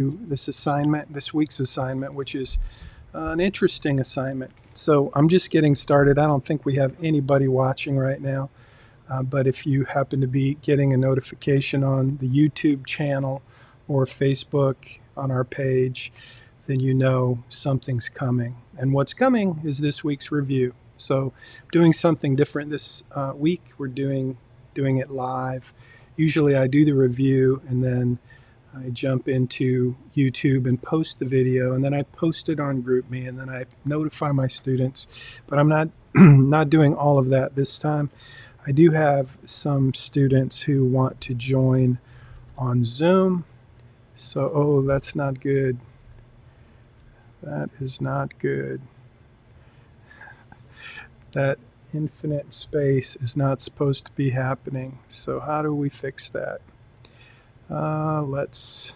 this assignment, this week's assignment, which is an interesting assignment. So I'm just getting started. I don't think we have anybody watching right now, but if you happen to be getting a notification on the YouTube channel or Facebook on our page, then you know something's coming. And what's coming is this week's review. So doing something different this week. We're doing it live. Usually I do the review and then I jump into YouTube and post the video, and then I post it on GroupMe, and then I notify my students. But I'm not not doing all of that this time. I do have some students who want to join on Zoom. So, oh, that's not good. That is not good. That infinite space is not supposed to be happening. So how do we fix that? Let's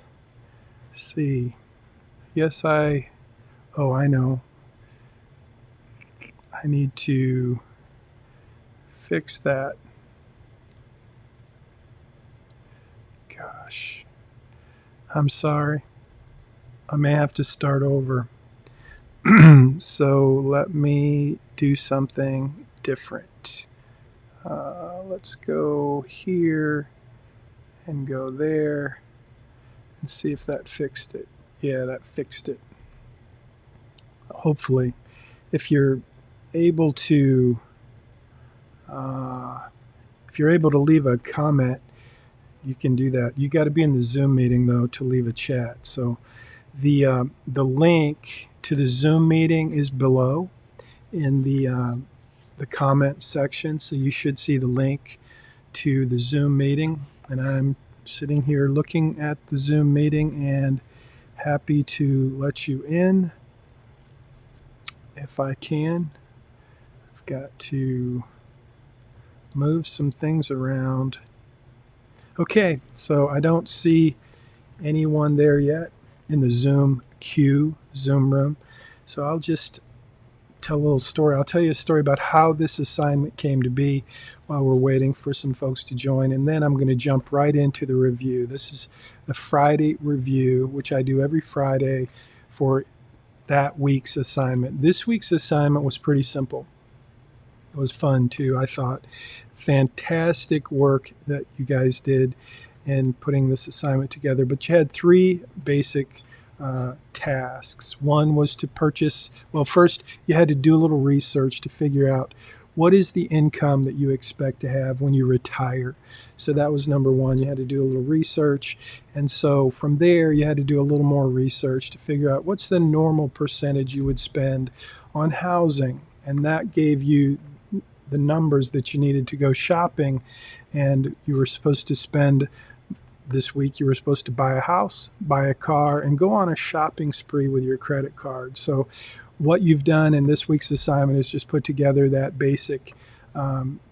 see. Oh, I know. I need to fix that. Gosh, I'm sorry. I may have to start over. So let me do something different. Let's go here and go there and see if that fixed it. Yeah, that fixed it. Hopefully, if you're able to leave a comment, you can do that. You got to be in the Zoom meeting though to leave a chat. So the link to the Zoom meeting is below in the comment section. So you should see the link to the Zoom meeting. And I'm sitting here looking at the Zoom meeting and happy to let you in if I can. I've got to move some things around. Okay, so I don't see anyone there yet in the Zoom room. So I'll just tell a little story. I'll tell you a story about how this assignment came to be while we're waiting for some folks to join, and then I'm going to jump right into the review. This is the Friday review, which I do every Friday for that week's assignment. This week's assignment was pretty simple. It was fun too, I thought. Fantastic work that you guys did in putting this assignment together, but you had three basic tasks. One was to purchase, well, first you had to do a little research to figure out what is the income that you expect to have when you retire. So that was number one. You had to do a little research. And so from there, you had to do a little more research to figure out what's the normal percentage you would spend on housing. And that gave you the numbers that you needed to go shopping. And you were supposed to spend this week, you were supposed to buy a house, buy a car, and go on a shopping spree with your credit card. So what you've done in this week's assignment is just put together that basic,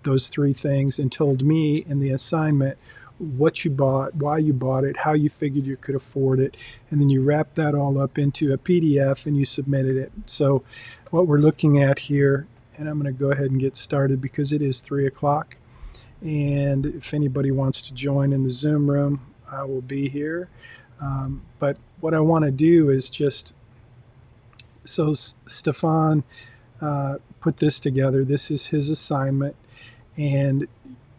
those three things, and told me in the assignment what you bought, why you bought it, how you figured you could afford it, and then you wrapped that all up into a PDF and you submitted it. So what we're looking at here, and I'm going to go ahead and get started because it is 3 o'clock. And if anybody wants to join in the Zoom room, I will be here. But what I want to do is just, so Stefan put this together. This is his assignment. And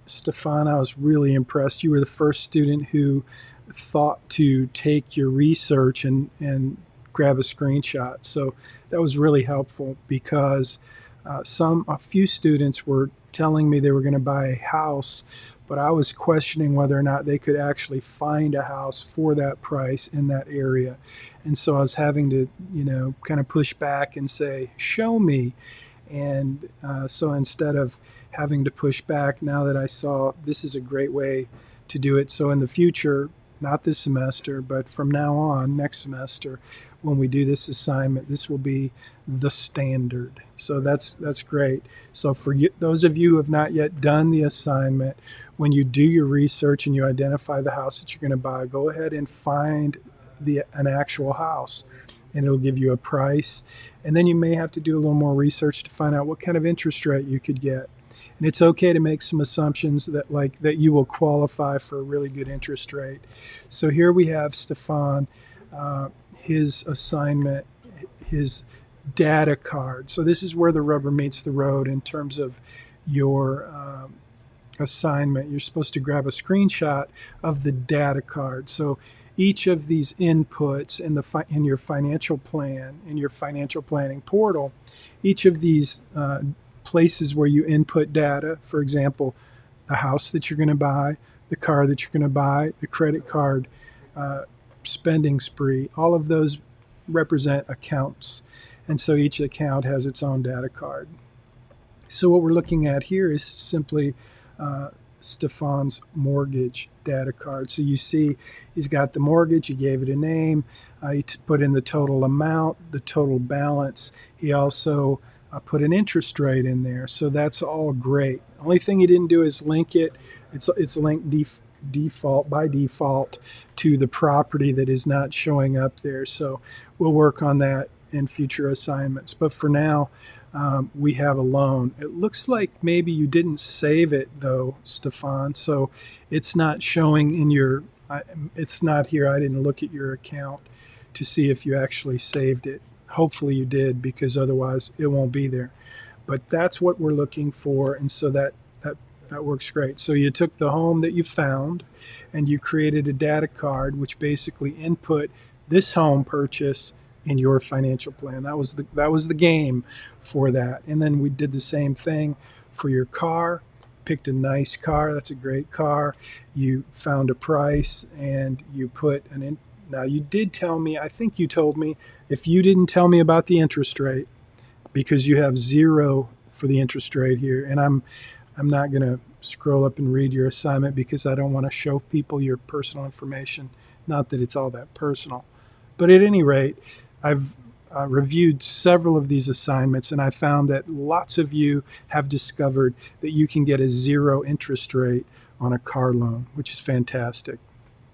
Stefan, I was really impressed. You were the first student who thought to take your research and grab a screenshot. So that was really helpful because a few students were telling me they were going to buy a house, but I was questioning whether or not they could actually find a house for that price in that area. And so I was having to, kind of push back and say, show me. And so instead of having to push back, now that I saw this is a great way to do it. So in the future, not this semester, but from now on, next semester, when we do this assignment, this will be the standard. So that's great. So for those of you who have not yet done the assignment, when you do your research and you identify the house that you're going to buy, go ahead and find an actual house, and it'll give you a price. And then you may have to do a little more research to find out what kind of interest rate you could get. And it's okay to make some assumptions that you will qualify for a really good interest rate. So here we have Stefan. his assignment, his data card. So this is where the rubber meets the road in terms of your assignment. You're supposed to grab a screenshot of the data card. So each of these inputs in your financial plan, in your financial planning portal, each of these places where you input data, for example, the house that you're going to buy, the car that you're going to buy, the credit card spending spree, all of those represent accounts. And so each account has its own data card. So what we're looking at here is simply Stefan's mortgage data card. So you see he's got the mortgage, he gave it a name, he put in the total amount, the total balance. He also put an interest rate in there. So that's all great. The only thing he didn't do is link it. It's linked by default to the property that is not showing up there. So we'll work on that in future assignments. But for now, we have a loan. It looks like maybe you didn't save it though, Stefan. So it's not showing in your, it's not here. I didn't look at your account to see if you actually saved it. Hopefully you did, because otherwise it won't be there. But that's what we're looking for. And so that works great. So you took the home that you found and you created a data card, which basically input this home purchase in your financial plan. That was the game for that. And then we did the same thing for your car. Picked a nice car. That's a great car. You found a price and you put an in. Now you did tell me, I think you told me, if you didn't tell me about the interest rate, because you have 0 for the interest rate here, and I'm not going to scroll up and read your assignment because I don't want to show people your personal information. Not that it's all that personal. But at any rate, I've reviewed several of these assignments, and I found that lots of you have discovered that you can get a 0 interest rate on a car loan, which is fantastic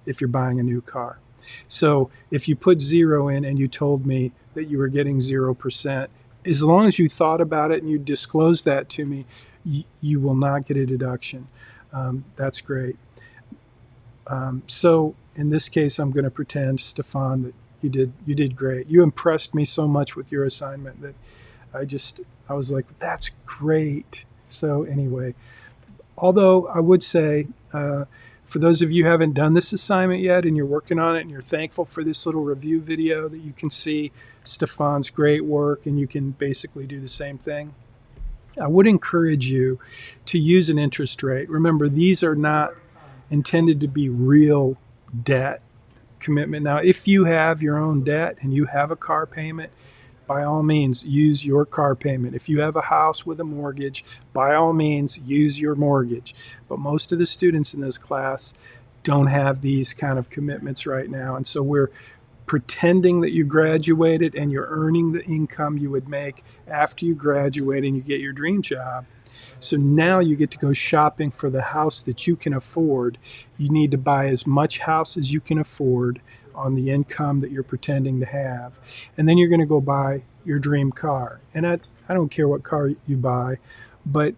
if you're buying a new car. So if you put 0 in and you told me that you were getting 0%, as long as you thought about it and you disclosed that to me, you will not get a deduction. That's great. So in this case, I'm going to pretend, Stefan, that you did great. You impressed me so much with your assignment that I was like, that's great. So anyway, although I would say, for those of you who haven't done this assignment yet and you're working on it and you're thankful for this little review video that you can see Stefan's great work and you can basically do the same thing, I would encourage you to use an interest rate. Remember, these are not intended to be real debt commitment. Now, if you have your own debt and you have a car payment, by all means, use your car payment. If you have a house with a mortgage, by all means, use your mortgage. But most of the students in this class don't have these kind of commitments right now. And so we're pretending that you graduated and you're earning the income you would make after you graduate and you get your dream job. So now you get to go shopping for the house that you can afford. You need to buy as much house as you can afford on the income that you're pretending to have. And then you're going to go buy your dream car. And I don't care what car you buy, but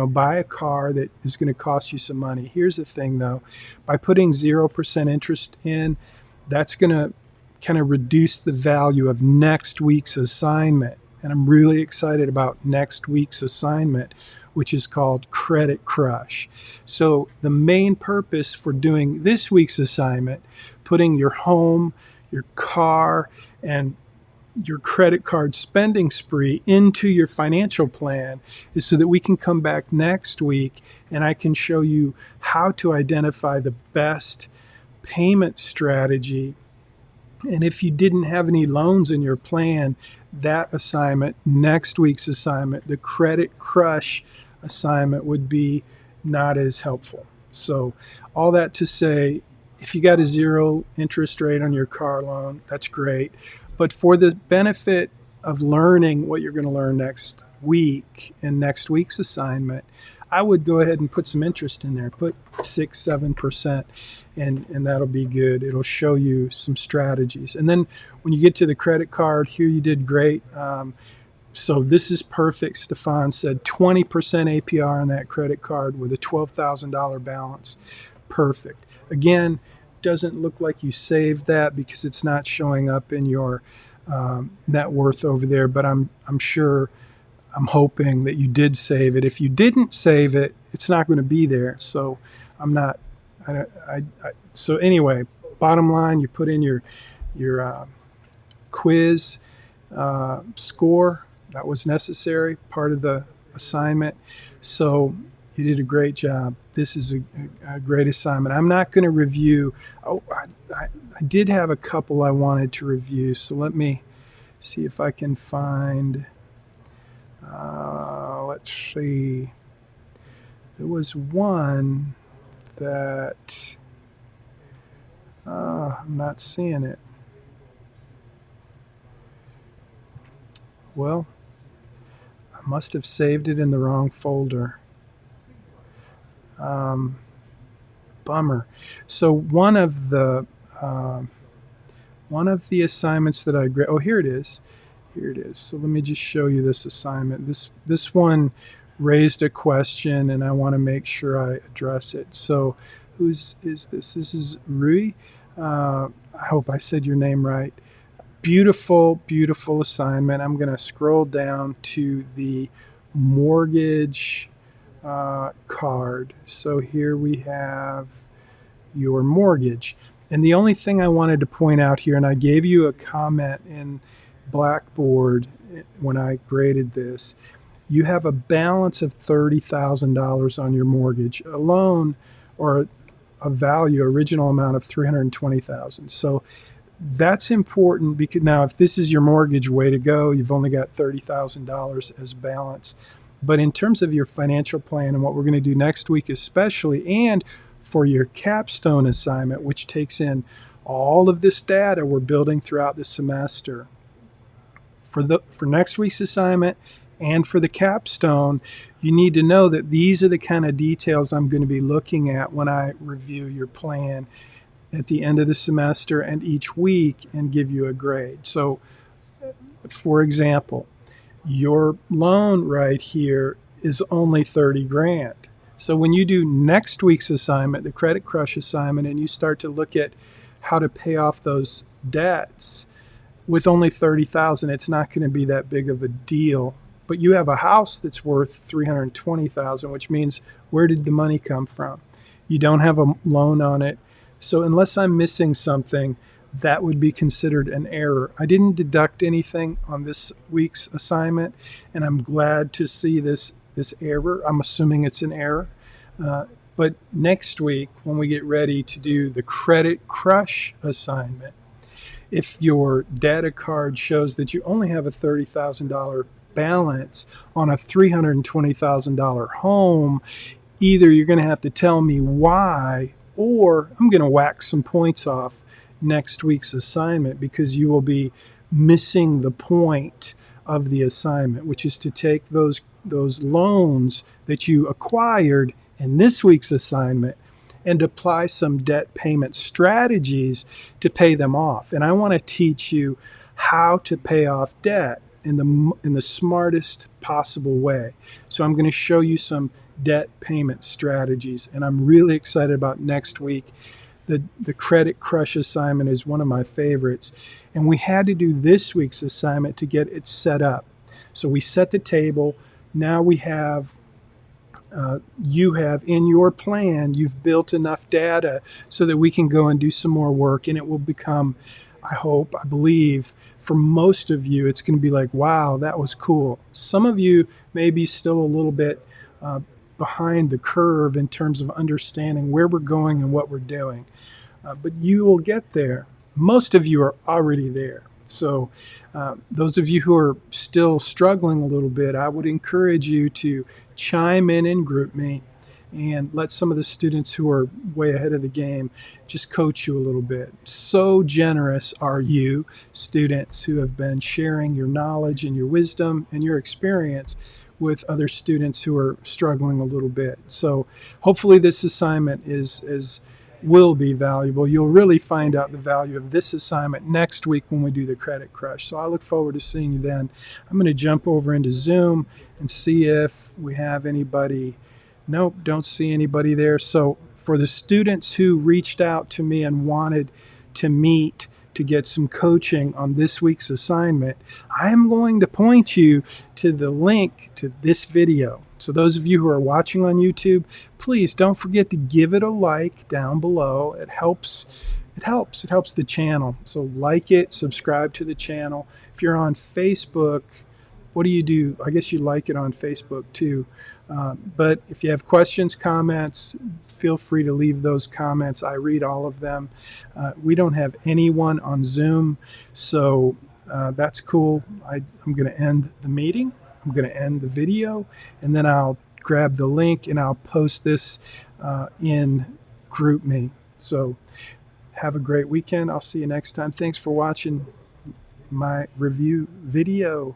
buy a car that is going to cost you some money. Here's the thing though, by putting 0% interest in, that's going to kind of reduce the value of next week's assignment. And I'm really excited about next week's assignment, which is called Credit Crush. So the main purpose for doing this week's assignment, putting your home, your car, and your credit card spending spree into your financial plan, is so that we can come back next week and I can show you how to identify the best payment strategy. And if you didn't have any loans in your plan, that assignment, next week's assignment, the Credit Crush assignment, would be not as helpful. So all that to say, if you got a 0 interest rate on your car loan, that's great. But for the benefit of learning what you're going to learn next week in next week's assignment, I would go ahead and put some interest in there. Put 6-7%, and that'll be good. It'll show you some strategies. And then when you get to the credit card, here you did great. So this is perfect. Stefan said 20% APR on that credit card with a $12,000 balance. Perfect. Again, doesn't look like you saved that because it's not showing up in your net worth over there, but I'm sure, I'm hoping that you did save it. If you didn't save it, it's not going to be there. So I'm not. So anyway, bottom line, you put in your quiz score. That was necessary, part of the assignment. So you did a great job. This is a great assignment. I'm not going to review. Oh, I did have a couple I wanted to review. So let me see if I can find. Let's see. There was one that I'm not seeing it. Well, I must have saved it in the wrong folder. Bummer. So one of the assignments that oh, here it is. Here it is. So let me just show you this assignment. This one raised a question, and I want to make sure I address it. So is this? This is Rui. I hope I said your name right. Beautiful, beautiful assignment. I'm going to scroll down to the mortgage card. So here we have your mortgage. And the only thing I wanted to point out here, and I gave you a comment in Blackboard when I graded this, you have a balance of $30,000 on your mortgage, a loan or a value, original amount of $320,000. So that's important because now if this is your mortgage, way to go. You've only got $30,000 as balance. But in terms of your financial plan and what we're going to do next week especially, and for your capstone assignment, which takes in all of this data we're building throughout the semester, for next week's assignment and for the capstone, you need to know that these are the kind of details I'm going to be looking at when I review your plan at the end of the semester and each week and give you a grade. So, for example, your loan right here is only 30 grand. So when you do next week's assignment, the Credit Crush assignment, and you start to look at how to pay off those debts with only 30,000, it's not going to be that big of a deal. But you have a house that's worth 320,000, which means where did the money come from? You don't have a loan on it. So unless I'm missing something, that would be considered an error. I didn't deduct anything on this week's assignment, and I'm glad to see this error. I'm assuming it's an error. But next week, when we get ready to do the Credit Crush assignment, if your data card shows that you only have a $30,000 balance on a $320,000 home, either you're going to have to tell me why, or I'm going to whack some points off next week's assignment because you will be missing the point of the assignment, which is to take those loans that you acquired in this week's assignment and apply some debt payment strategies to pay them off. And I want to teach you how to pay off debt in the smartest possible way. So I'm going to show you some debt payment strategies, and I'm really excited about next week. The Credit Crush assignment is one of my favorites, and we had to do this week's assignment to get it set up. So we set the table. Now we have you have in your plan, you've built enough data so that we can go and do some more work, and it will become, I hope, I believe, for most of you, it's going to be like, wow, that was cool. Some of you may be still a little bit behind the curve in terms of understanding where we're going and what we're doing. But you will get there. Most of you are already there. So those of you who are still struggling a little bit, I would encourage you to chime in and group me and let some of the students who are way ahead of the game just coach you a little bit. So generous are you, students who have been sharing your knowledge and your wisdom and your experience with other students who are struggling a little bit. So hopefully this assignment will be valuable. You'll really find out the value of this assignment next week when we do the Credit Crush. So I look forward to seeing you then. I'm going to jump over into Zoom and see if we have anybody. Nope, don't see anybody there. So for the students who reached out to me and wanted to meet to get some coaching on this week's assignment, I am going to point you to the link to this video. So those of you who are watching on YouTube, please don't forget to give it a like down below. It helps the channel. So like it, subscribe to the channel. If you're on Facebook, what do you do? I guess you like it on Facebook too. But if you have questions, comments, feel free to leave those comments. I read all of them. We don't have anyone on Zoom, so that's cool. I'm going to end the meeting. I'm going to end the video, and then I'll grab the link and I'll post this in GroupMe. So have a great weekend. I'll see you next time. Thanks for watching my review video.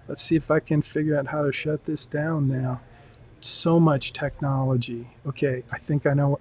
Let's see if I can figure out how to shut this down now. So much technology. Okay, I think I know.